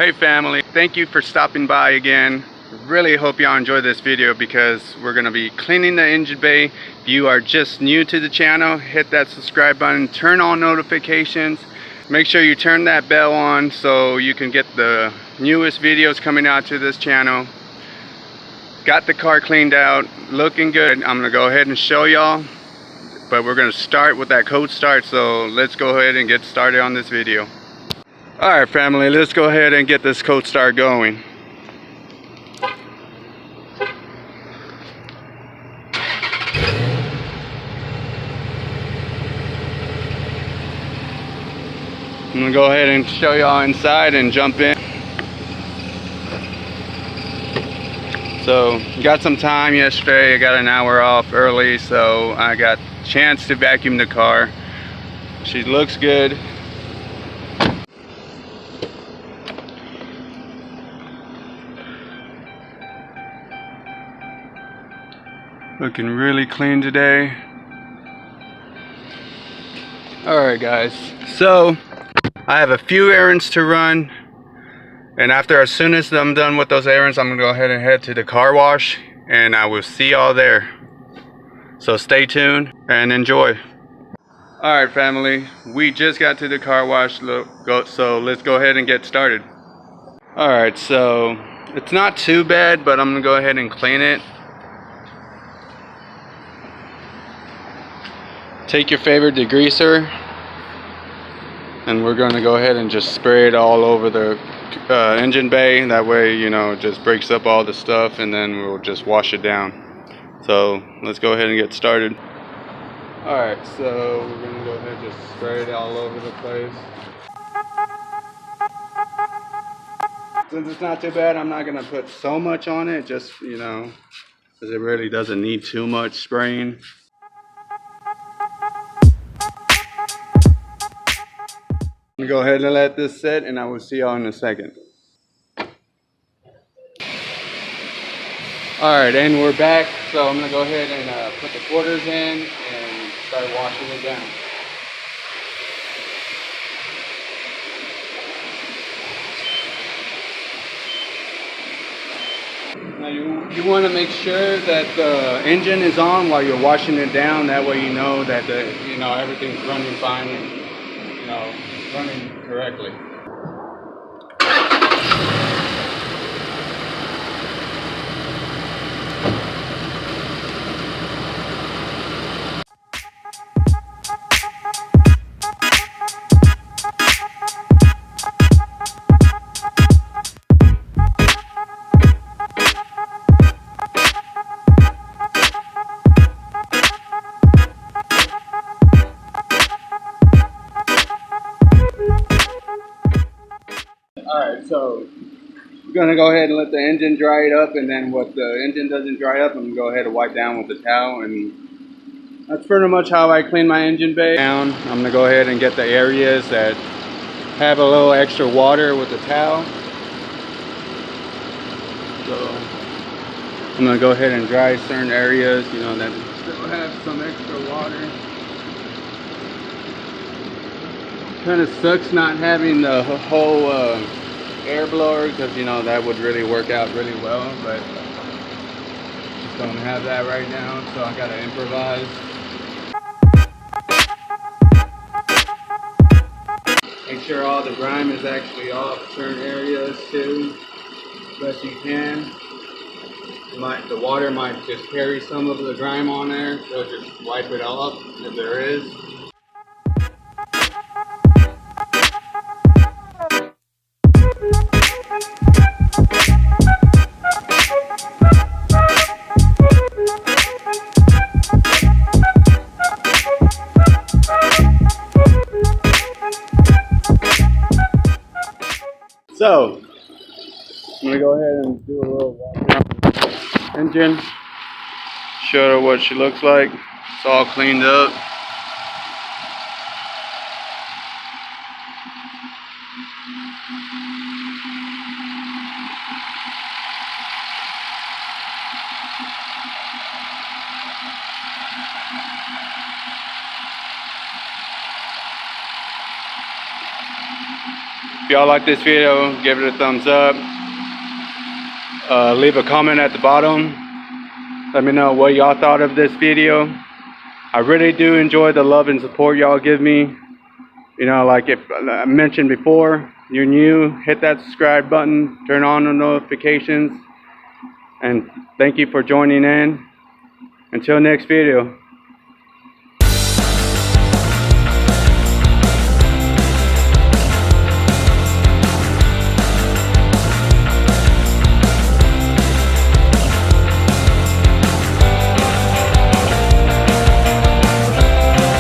Hey family, thank you for stopping by again. Really hope y'all enjoy this video because we're going to be cleaning the engine bay. If you are just new to the channel, hit that subscribe button, turn on notifications, make sure you turn that bell on so you can get the newest videos coming out to this channel. Got the car cleaned out, looking good. I'm going to go ahead and show y'all, but we're going to start with that cold start, so let's go ahead and get started on this video. Alright family, let's go ahead and get this cold start going. I'm going to go ahead and show y'all inside and jump in. So, got some time yesterday. I got an hour off early, so I got a chance to vacuum the car. She looks good. Looking really clean today. Alright guys, so I have a few errands to run, and as soon as I'm done with those errands, I'm gonna go ahead and head to the car wash, and I will see y'all there. So stay tuned and enjoy. Alright family, we just got to the car wash, so let's go ahead and get started. Alright, so it's not too bad, but I'm gonna go ahead and clean it. Take your favorite degreaser, and we're going to go ahead and just spray it all over the engine bay. That way, you know, it just breaks up all the stuff, and then we'll just wash it down. So let's go ahead and get started. Alright, so we're going to go ahead and just spray it all over the place. Since it's not too bad, I'm not going to put so much on it, just, you know, because it really doesn't need too much spraying. I'm gonna go ahead and let this sit, and I will see y'all in a second. Alright, and we're back, so I'm gonna go ahead and put the quarters in and start washing it down. Now you want to make sure that the engine is on while you're washing it down. That way you know that everything's running fine and running correctly. Alright, so we're going to go ahead and let the engine dry it up, and then what the engine doesn't dry up, I'm going to go ahead and wipe down with the towel, and that's pretty much how I clean my engine bay down. I'm going to go ahead and get the areas that have a little extra water with the towel. So I'm going to go ahead and dry certain areas, that still have some extra water. Kind of sucks not having the whole air blower, because that would really work out really well, but just don't have that right now, so I gotta improvise. Make sure all the grime is actually off certain areas too, as best you can. The water might just carry some of the grime on there, so just wipe it off if there is. So, I'm going to go ahead and do a little walk around the engine, show her what she looks like. It's all cleaned up. If y'all like this video, give it a thumbs up. Leave a comment at the bottom. Let me know what y'all thought of this video. I really do enjoy the love and support y'all give me. You know, like if I mentioned before, you're new, hit that subscribe button, turn on the notifications, and thank you for joining in. Until next video.